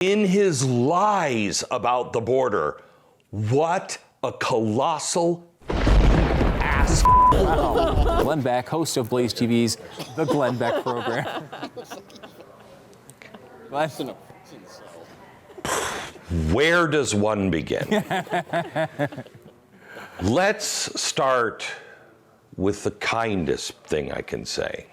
in his lies about the border. What a colossal ass. Wow. Glenn Beck, host of BlazeTV's The Glenn Beck Program. Where does one begin? Let's start with the kindest thing I can say.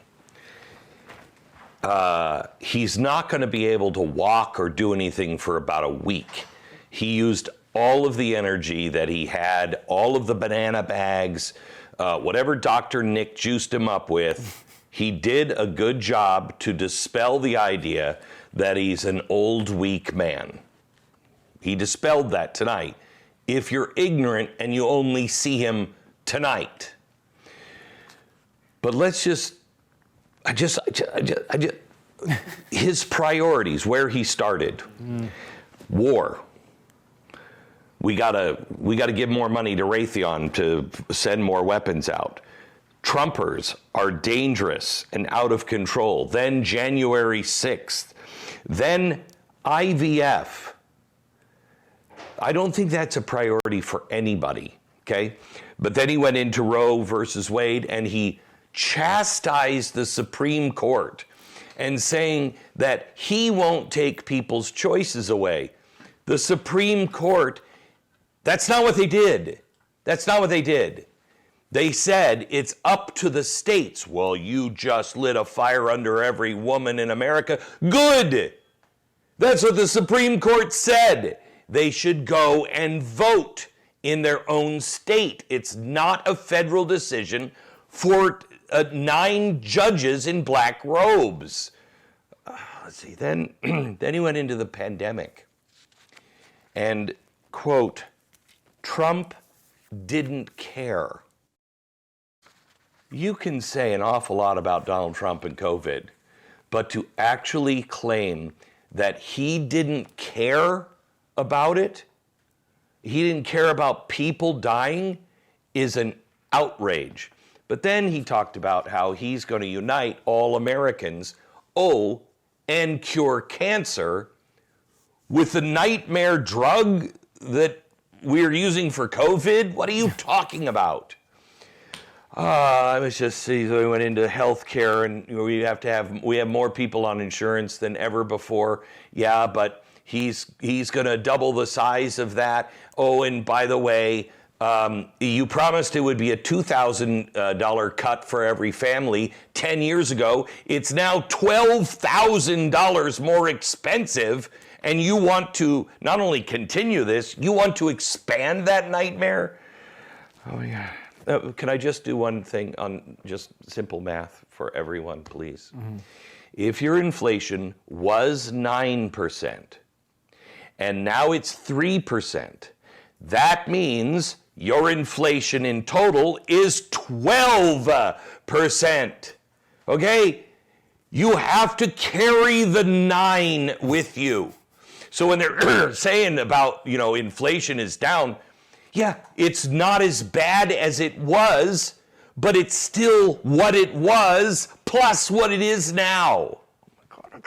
He's not going to be able to walk or do anything for about a week. He used all of the energy that he had, all of the banana bags, whatever Dr. Nick juiced him up with. He did a good job to dispel the idea that he's an old, weak man. He dispelled that tonight. If you're ignorant and you only see him tonight. But let's just, his priorities, where he started. War. We gotta give more money to Raytheon to send more weapons out. Trumpers are dangerous and out of control. Then January 6th. Then IVF. I don't think that's a priority for anybody, okay? But then he went into Roe versus Wade and he chastised the Supreme Court and saying that he won't take people's choices away. The Supreme Court, that's not what they did. That's not what they did. They said it's up to the states. Well, you just lit a fire under every woman in America. Good. That's what the Supreme Court said. They should go and vote in their own state. It's not a federal decision for 9 judges in black robes. Let's see, then he went into the pandemic. And, quote, Trump didn't care. You can say an awful lot about Donald Trump and COVID, but to actually claim that he didn't care about it, he didn't care about people dying, is an outrage. But then he talked about how he's going to unite all Americans, and cure cancer with the nightmare drug that we're using for COVID. What are you talking about? I was just see. We went into healthcare, and we have more people on insurance than ever before. Yeah, but he's going to double the size of that. Oh, and by the way, you promised it would be a $2,000 cut for every family 10 years ago. It's now $12,000 more expensive, and you want to not only continue this, you want to expand that nightmare? Oh, yeah. Can I just do one thing on just simple math for everyone, please? Mm-hmm. If your inflation was 9% and now it's 3%, that means your inflation in total is 12%. Okay? You have to carry the 9 with you. So when they're saying about, inflation is down, yeah, it's not as bad as it was, but it's still what it was plus what it is now.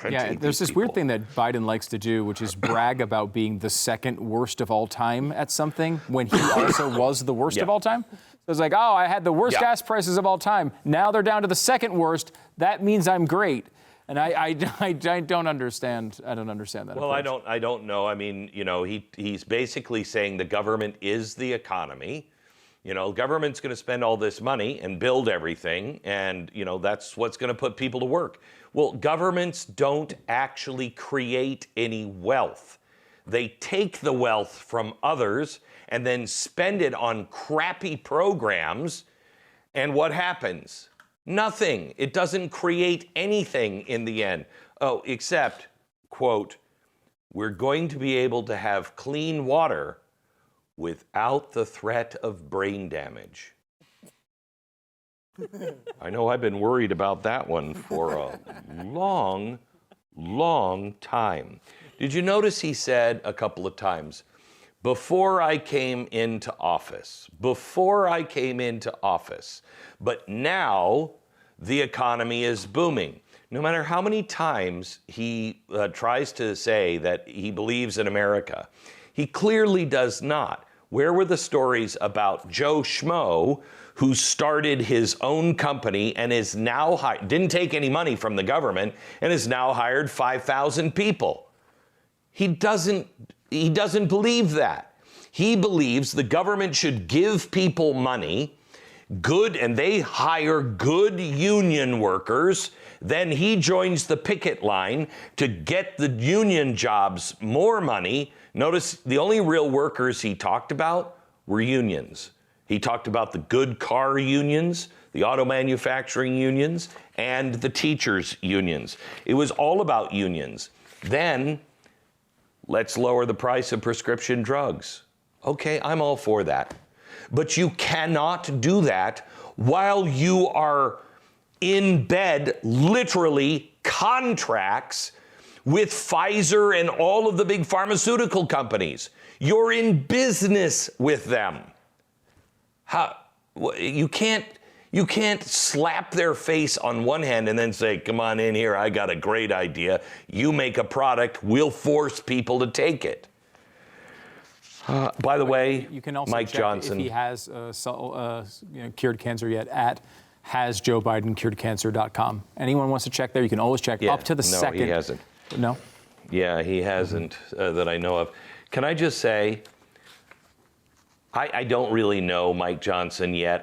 Yeah, there's this weird thing that Biden likes to do, which is brag about being the second worst of all time at something when he also was the worst of all time. So it's like, I had the worst gas prices of all time. Now they're down to the second worst. That means I'm great. And I don't understand. I don't understand that. Well, I don't know. I mean, he's basically saying the government is the economy. Government's going to spend all this money and build everything, and that's what's going to put people to work. Well, governments don't actually create any wealth. They take the wealth from others and then spend it on crappy programs. And what happens? Nothing. It doesn't create anything in the end. Oh, except, quote, we're going to be able to have clean water without the threat of brain damage. I know I've been worried about that one for a long, long time. Did you notice he said a couple of times, before I came into office, but now the economy is booming. no matter how many times he tries to say that he believes in America, he clearly does not. Where were the stories about Joe Schmo, who started his own company and is now didn't take any money from the government and has now hired 5,000 people? He doesn't believe that. He believes the government should give people money, and they hire good union workers. Then he joins the picket line to get the union jobs more money. Notice the only real workers he talked about were unions. He talked about the good car unions, the auto manufacturing unions, and the teachers unions. It was all about unions. Then let's lower the price of prescription drugs. Okay, I'm all for that. But you cannot do that while you are in bed, literally, contracts with Pfizer and all of the big pharmaceutical companies. You're in business with them. You can't slap their face on one hand and then say, come on in here, I got a great idea. You make a product, we'll force people to take it. By the way, you can also Mike check Johnson, if he has cured cancer yet at hasjoebidencuredcancer.com. Anyone wants to check there, you can always check up to the second. No, he hasn't. No? Yeah, he hasn't that I know of. Can I just say, I don't really know Mike Johnson yet.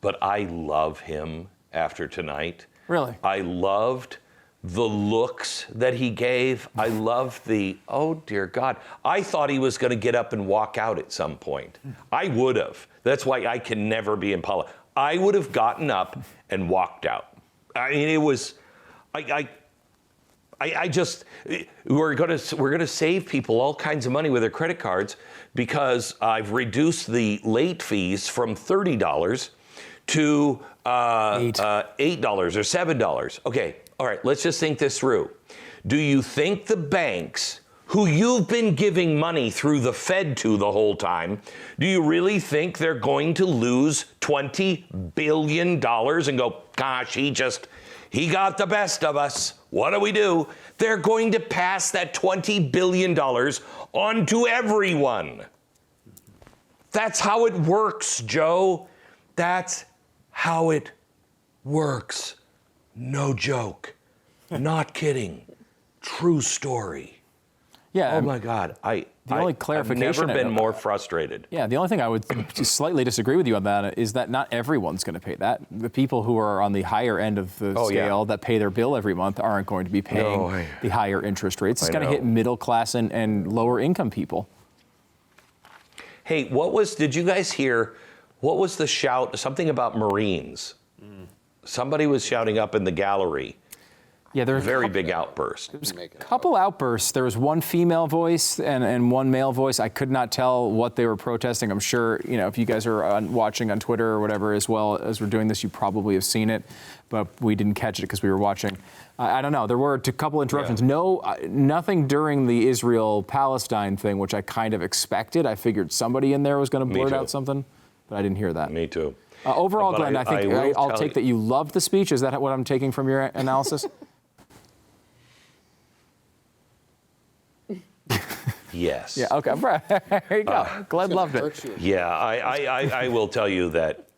But I love him after tonight. Really? I loved the looks that he gave. I loved oh dear God. I thought he was going to get up and walk out at some point. I would have. That's why I can never be in politics. I would have gotten up and walked out. I mean, it was, I just, we're going to save people all kinds of money with their credit cards because I've reduced the late fees from $30 to $8 or $7. Okay, all right, let's just think this through. Do you think the banks, who you've been giving money through the Fed to the whole time, do you really think they're going to lose $20 billion and go, gosh, he got the best of us. What do we do? They're going to pass that $20 billion on to everyone. That's how it works, Joe. That's how it works. No joke. Not kidding. True story. Yeah. Oh my God. The only clarification, I've never been more frustrated. Yeah, the only thing I would slightly disagree with you on that is that not everyone's going to pay that. The people who are on the higher end of the scale that pay their bill every month aren't going to be paying the higher interest rates. It's going to hit middle class and lower income people. Hey, did you guys hear, what was the shout, something about Marines? Somebody was shouting up in the gallery. Yeah, there was a very big outburst. There was a couple outbursts. There was one female voice and one male voice. I could not tell what they were protesting. I'm sure, if you guys are watching on Twitter or whatever, as well as we're doing this, you probably have seen it, but we didn't catch it because we were watching. I don't know. There were a couple interruptions. Yeah. Nothing during the Israel-Palestine thing, which I kind of expected. I figured somebody in there was going to blurt out something, but I didn't hear that. Me too. Overall, Glenn, I think I'll take that you loved the speech. Is that what I'm taking from your analysis? Yes. Yeah, okay. There you go. Glenn loved it. Yeah, I will tell you that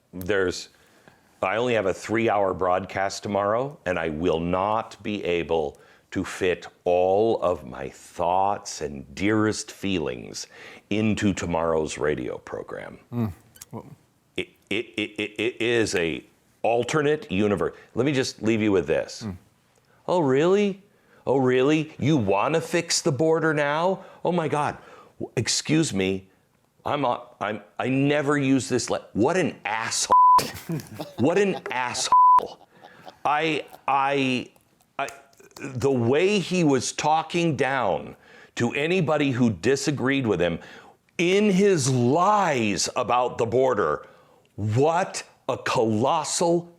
I only have a 3-hour broadcast tomorrow, and I will not be able to fit all of my thoughts and dearest feelings into tomorrow's radio program. It is a alternate universe. Let me just leave you with this. Oh, really? Oh, really? You want to fix the border now? Oh my God. Excuse me. I never use this. What an asshole. What an asshole. The way he was talking down to anybody who disagreed with him in his lies about the border. What a colossal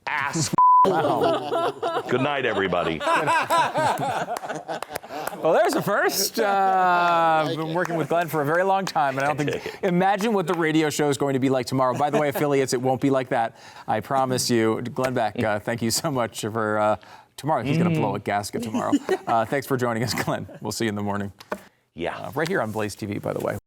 asshole. Wow. Good night, everybody. Well, there's a first. I've been working with Glenn for a very long time, and I don't think. Imagine what the radio show is going to be like tomorrow. By the way, affiliates, it won't be like that. I promise you. Glenn Beck, thank you so much for tomorrow. He's going to blow a gasket tomorrow. Thanks for joining us, Glenn. We'll see you in the morning. Yeah. Right here on Blaze TV, by the way.